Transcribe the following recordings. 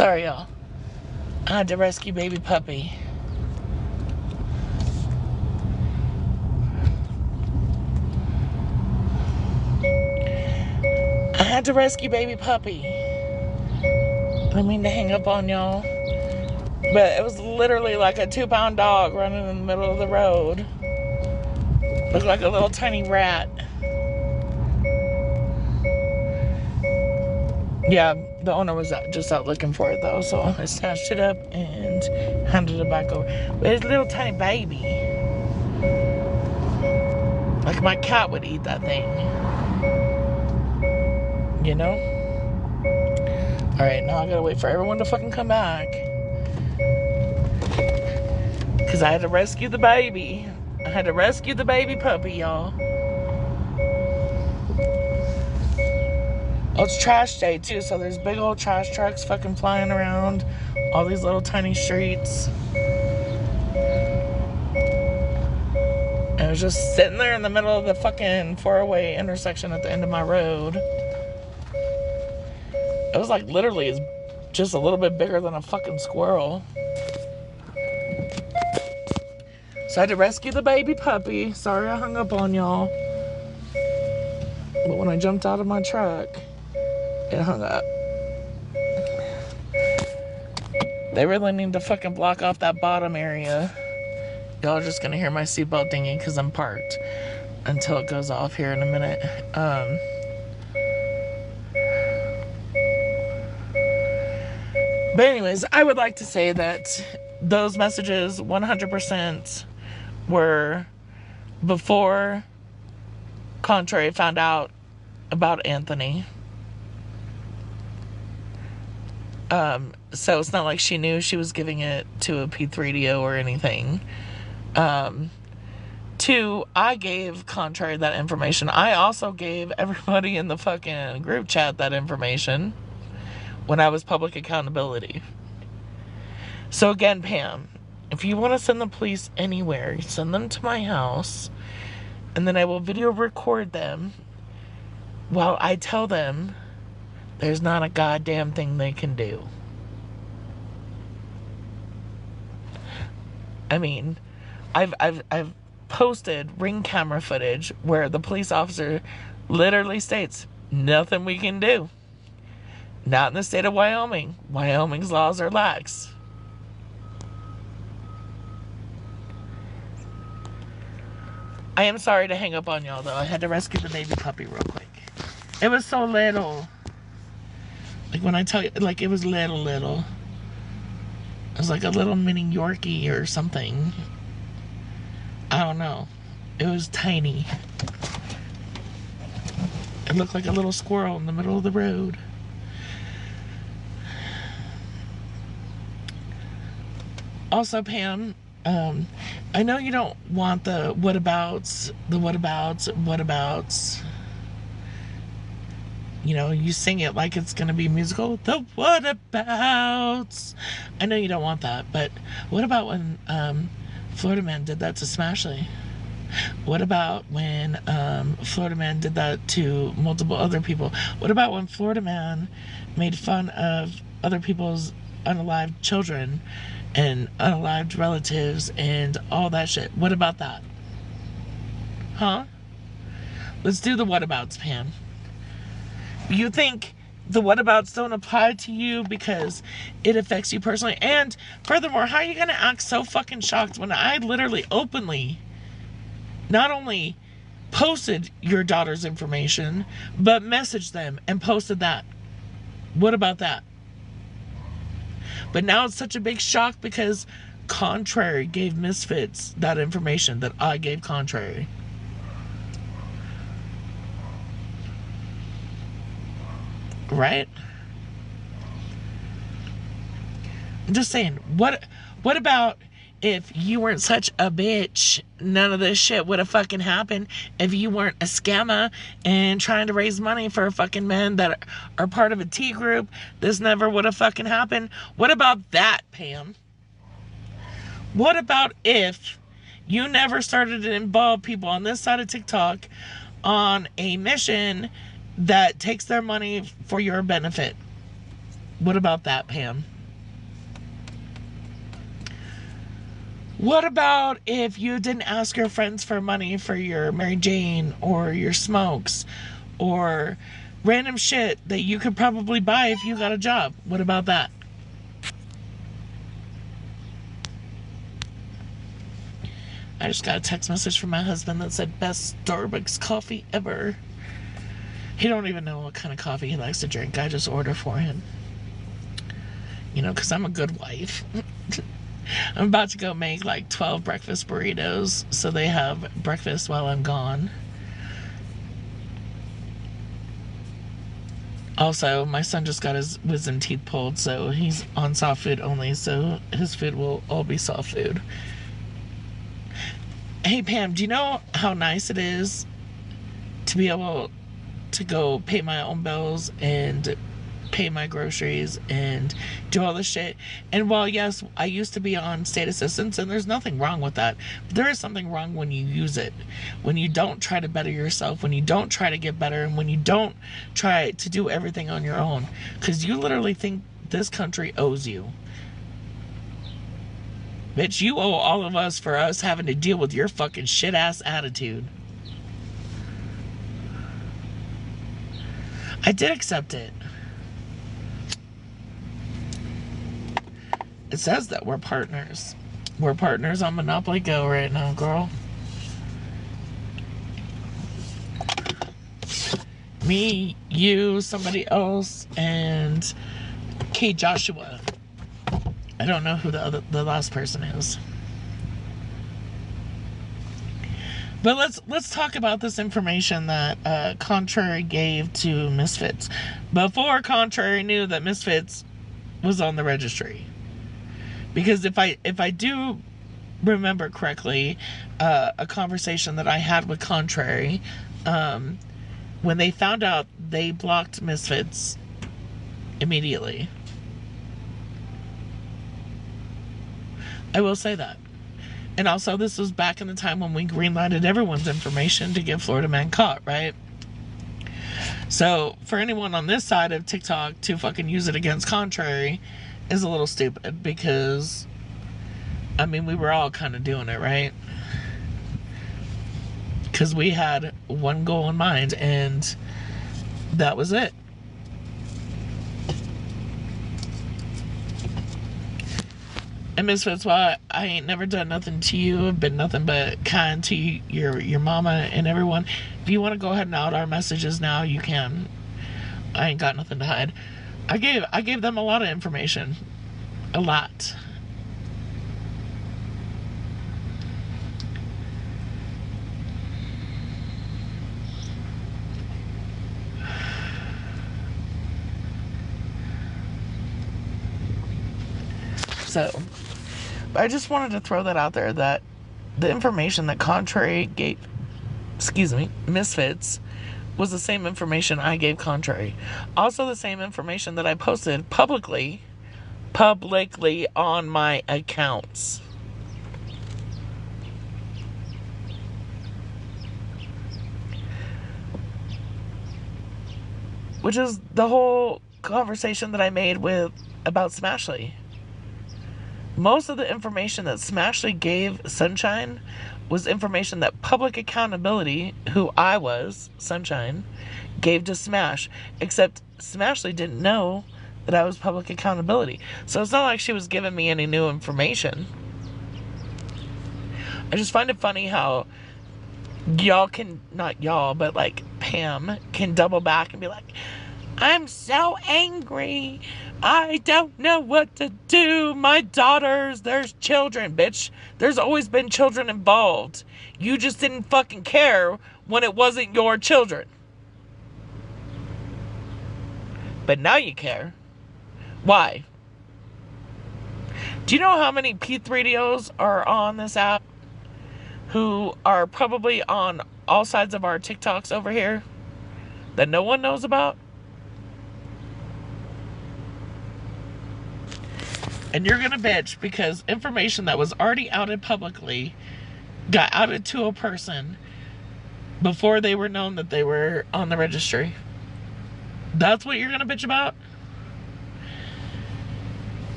Sorry, y'all. I had to rescue baby puppy. I had to rescue baby puppy. I didn't mean to hang up on y'all. But it was literally like a 2-pound dog running in the middle of the road. Looked like a little tiny rat. Yeah, the owner was just out looking for it though, so I snatched it up and handed it back over. But it's a little tiny baby. Like my cat would eat that thing. You know? Alright, now I gotta wait for everyone to fucking come back. Because I had to rescue the baby. I had to rescue the baby puppy, y'all. Oh, it's trash day, too. So there's big old trash trucks fucking flying around all these little tiny streets. And I was just sitting there in the middle of the fucking 4-way intersection at the end of my road. It was like literally just a little bit bigger than a fucking squirrel. So I had to rescue the baby puppy. Sorry I hung up on y'all. But when I jumped out of my truck, it hung up. They really need to fucking block off that bottom area. Y'all are just gonna hear my seatbelt dinging because I'm parked until it goes off here in a minute. But anyways, I would like to say that those messages 100% were before Contrary found out about Anthony. So it's not like she knew she was giving it to a P3DO or anything. 2, I gave Contrary that information. I also gave everybody in the fucking group chat that information when I was public accountability. So again, Pam, if you want to send the police anywhere, send them to my house, and then I will video record them while I tell them there's not a goddamn thing they can do. I mean, I've posted Ring camera footage where the police officer literally states, nothing we can do. Not in the state of Wyoming. Wyoming's laws are lax. I am sorry to hang up on y'all, though. I had to rescue the baby puppy real quick. It was so little. Like, when I tell you, like, it was little. It was like a little mini Yorkie or something. I don't know. It was tiny. It looked like a little squirrel in the middle of the road. Also, Pam, I know you don't want the whatabouts. You know, you sing it like it's gonna be musical. The whatabouts. I know you don't want that, but what about when Florida Man did that to Smashley? What about when Florida Man did that to multiple other people? What about when Florida Man made fun of other people's unalived children and unalived relatives and all that shit? What about that? Huh? Let's do the whatabouts, Pam. You think the whatabouts don't apply to you because it affects you personally? And furthermore, how are you gonna act so fucking shocked when I literally openly not only posted your daughter's information, but messaged them and posted that? What about that? But now it's such a big shock because Contrary gave Misfits that information that I gave Contrary. Right? I'm just saying, what about if you weren't such a bitch? None of this shit would have fucking happened if you weren't a scammer and trying to raise money for fucking men that are part of a T group. This never would have fucking happened. What about that, Pam? What about if you never started to involve people on this side of TikTok on a mission that takes their money for your benefit? What about that, Pam? What about if you didn't ask your friends for money for your Mary Jane or your smokes or random shit that you could probably buy if you got a job? What about that? I just got a text message from my husband that said best Starbucks coffee ever. He don't even know what kind of coffee he likes to drink. I just order for him. You know, because I'm a good wife. I'm about to go make like 12 breakfast burritos so they have breakfast while I'm gone. Also, my son just got his wisdom teeth pulled, so he's on soft food only, so his food will all be soft food. Hey, Pam, do you know how nice it is to be able to go pay my own bills and pay my groceries and do all this shit? And while yes, I used to be on state assistance, and there's nothing wrong with that, but there is something wrong when you use it, when you don't try to better yourself, when you don't try to get better, and when you don't try to do everything on your own, because you literally think this country owes you. Bitch, you owe all of us for us having to deal with your fucking shit ass attitude. I did accept it. It says that we're partners. We're partners on Monopoly Go right now, girl. Me, you, somebody else, and Kate Joshua. I don't know who the last person is. But let's talk about this information that Contrary gave to Misfits before Contrary knew that Misfits was on the registry. Because if I do remember correctly, a conversation that I had with Contrary, when they found out, they blocked Misfits immediately. I will say that. And also, this was back in the time when we greenlighted everyone's information to get Florida Man caught, right? So, for anyone on this side of TikTok to fucking use it against Contrary is a little stupid, because, I mean, we were all kind of doing it, right? Because we had one goal in mind, and that was it. And Misfits, while I ain't never done nothing to you, I've been nothing but kind to your mama and everyone. If you want to go ahead and out our messages now, you can. I ain't got nothing to hide. I gave them a lot of information. A lot. So, I just wanted to throw that out there, that the information that Contrary gave, Misfits, was the same information I gave Contrary. Also the same information that I posted publicly on my accounts. Which is the whole conversation that I made about Smashley. Most of the information that Smashley gave Sunshine was information that Public Accountability, who I was, Sunshine, gave to Smash. Except Smashley didn't know that I was Public Accountability. So it's not like she was giving me any new information. I just find it funny how y'all can, not y'all, but like Pam can double back and be like, I'm so angry. I don't know what to do. My daughters, there's children, bitch. There's always been children involved. You just didn't fucking care when it wasn't your children. But now you care. Why? Do you know how many P3DOs are on this app who are probably on all sides of our TikToks over here that no one knows about? And you're gonna bitch because information that was already outed publicly got outed to a person before they were known that they were on the registry. That's what you're gonna bitch about?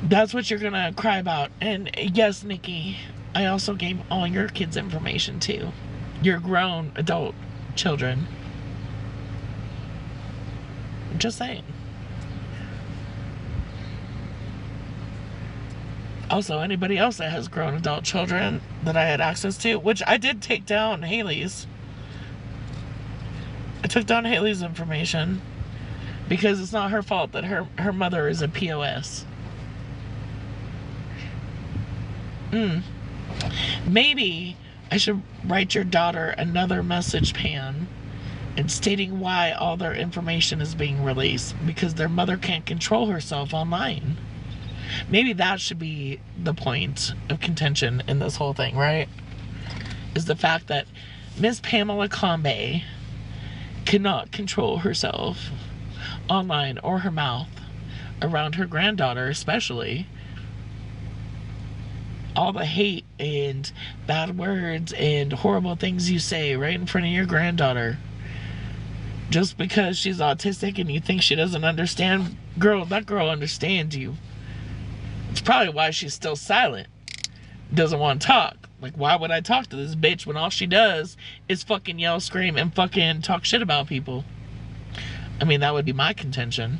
That's what you're gonna cry about. And yes, Nikki, I also gave all your kids' information too. Your grown adult children. Just saying. Also, anybody else that has grown adult children that I had access to, which I did take down Haley's. I took down Haley's information because it's not her fault that her mother is a POS. Maybe I should write your daughter another message, Pam, and stating why all their information is being released, because their mother can't control herself online. Maybe that should be the point of contention in this whole thing, right? Is the fact that Miss Pamela Combe cannot control herself online or her mouth around her granddaughter, especially. All the hate and bad words and horrible things you say right in front of your granddaughter. Just because she's autistic and you think she doesn't understand, girl, that girl understands you. It's probably why she's still silent. Doesn't want to talk. Like, why would I talk to this bitch when all she does is fucking yell, scream, and fucking talk shit about people? I mean, that would be my contention.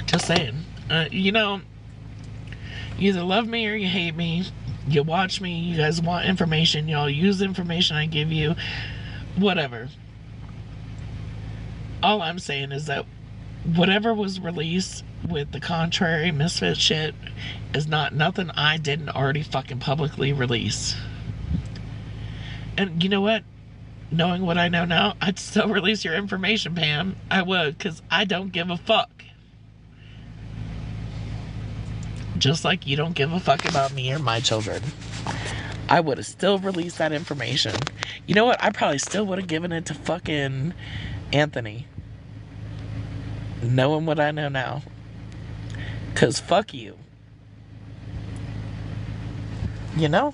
Just saying. You know, you either love me or you hate me. You watch me. You guys want information. Y'all use the information I give you. Whatever. All I'm saying is that whatever was released with the contrary misfit shit is not nothing I didn't already fucking publicly release. And you know what? Knowing what I know now, I'd still release your information, Pam. I would, because I don't give a fuck. Just like you don't give a fuck about me or my children. I would have still released that information. You know what? I probably still would have given it to fucking Anthony. Knowing what I know now. Because fuck you. You know?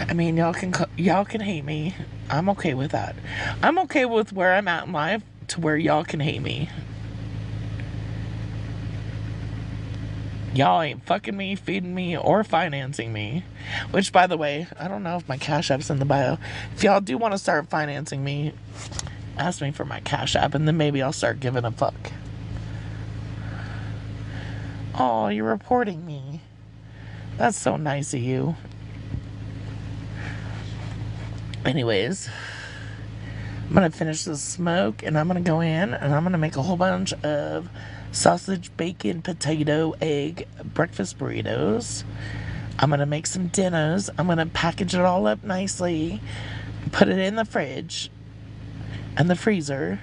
I mean, y'all can hate me. I'm okay with that. I'm okay with where I'm at in life to where y'all can hate me. Y'all ain't fucking me, feeding me, or financing me. Which, by the way, I don't know if my Cash App's in the bio. If y'all do want to start financing me, ask me for my Cash App, and then maybe I'll start giving a fuck. Oh, you're reporting me. That's so nice of you. Anyways, I'm gonna finish this smoke, and I'm gonna go in, and I'm gonna make a whole bunch of sausage, bacon, potato, egg breakfast burritos. I'm gonna make some dinners. I'm gonna package it all up nicely, put it in the fridge and the freezer,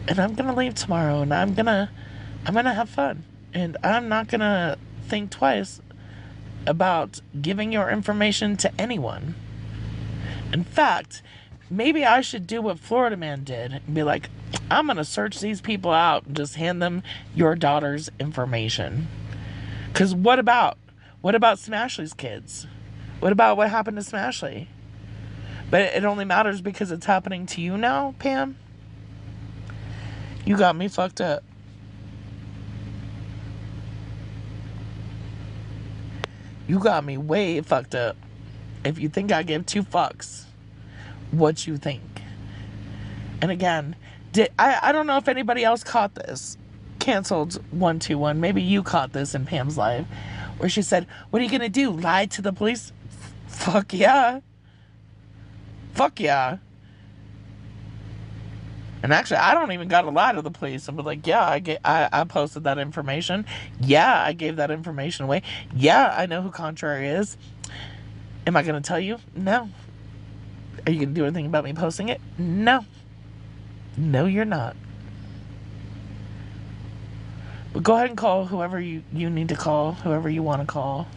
and I'm gonna leave tomorrow, and I'm gonna have fun, and I'm not gonna think twice about giving your information to anyone. In fact, maybe I should do what Florida Man did and be like, I'm gonna search these people out and just hand them your daughter's information. Because what about Smashley's kids? What about what happened to Smashley? But it only matters because it's happening to you now, Pam? You got me fucked up. You got me way fucked up. If you think I give two fucks, what you think? And again, I don't know if anybody else caught this. Canceled 121. Maybe you caught this in Pam's live, where she said, "What are you gonna do? Lie to the police?" Fuck yeah. Fuck yeah. And actually, I don't even gotta lie to the police. I'm like, yeah, I posted that information. Yeah, I gave that information away. Yeah, I know who Contrary is. Am I gonna tell you? No. Are you gonna do anything about me posting it? No. No, you're not. But go ahead and call whoever you need to call, whoever you want to call.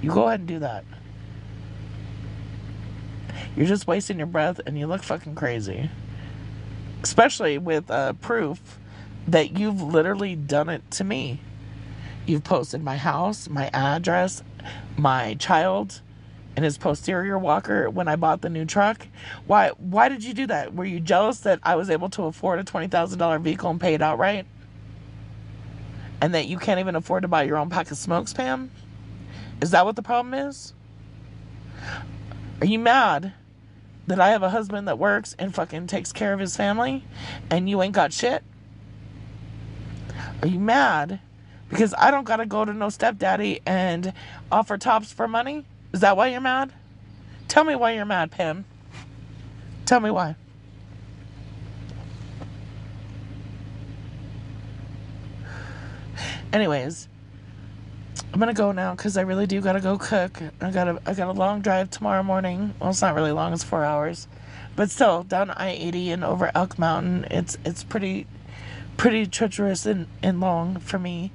You go ahead and do that. You're just wasting your breath, and you look fucking crazy. Especially with proof that you've literally done it to me. You've posted my house, my address, my child, and his posterior walker when I bought the new truck. Why did you do that? Were you jealous that I was able to afford a $20,000 vehicle and pay it outright? And that you can't even afford to buy your own pack of smokes, Pam? Is that what the problem is? Are you mad that I have a husband that works and fucking takes care of his family and you ain't got shit? Are you mad because I don't gotta go to no stepdaddy and offer tops for money? Is that why you're mad? Tell me why you're mad, Pam. Tell me why. Anyways, I'm gonna go now because I really do gotta go cook. I got a long drive tomorrow morning. Well, it's not really long; it's 4 hours, but still down I-80 and over Elk Mountain. It's pretty treacherous and long for me.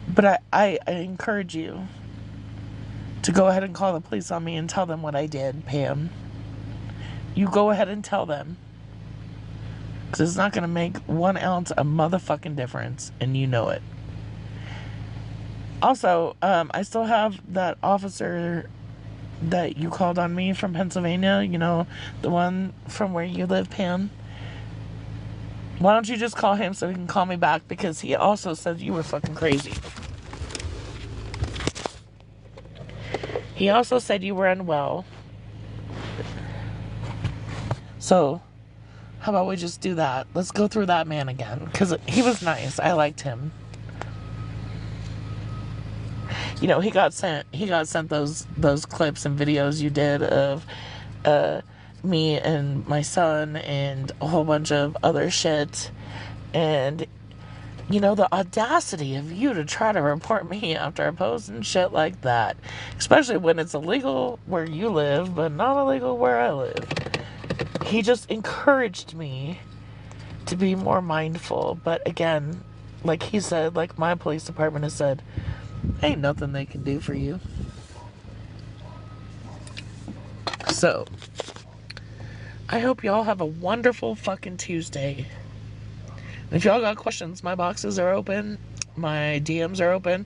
But I encourage you to go ahead and call the police on me and tell them what I did, Pam. You go ahead and tell them. Because it's not going to make 1 ounce of motherfucking difference. And you know it. Also, I still have that officer that you called on me from Pennsylvania. You know, the one from where you live, Pam. Why don't you just call him so he can call me back? Because he also said you were fucking crazy. He also said you were unwell. So, how about we just do that? Let's go through that man again. Because he was nice. I liked him. You know, he got sent those clips and videos you did of me and my son and a whole bunch of other shit. And, you know, the audacity of you to try to report me after I post and shit like that. Especially when it's illegal where you live, but not illegal where I live. He just encouraged me to be more mindful. But again, like he said, like my police department has said, ain't nothing they can do for you. So, I hope y'all have a wonderful fucking Tuesday. If y'all got questions, my boxes are open. My DMs are open.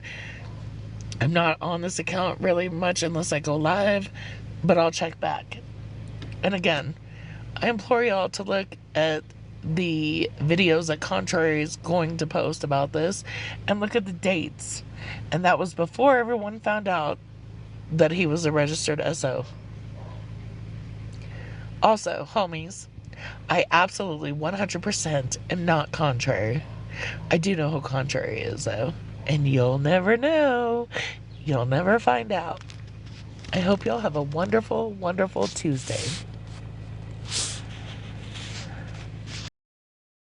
I'm not on this account really much unless I go live, but I'll check back. And again, I implore y'all to look at the videos that Contrary is going to post about this and look at the dates. And that was before everyone found out that he was a registered SO. Also, homies, I absolutely 100% am not Contrary. I do know who Contrary is, though. And you'll never know. You'll never find out. I hope y'all have a wonderful, wonderful Tuesday.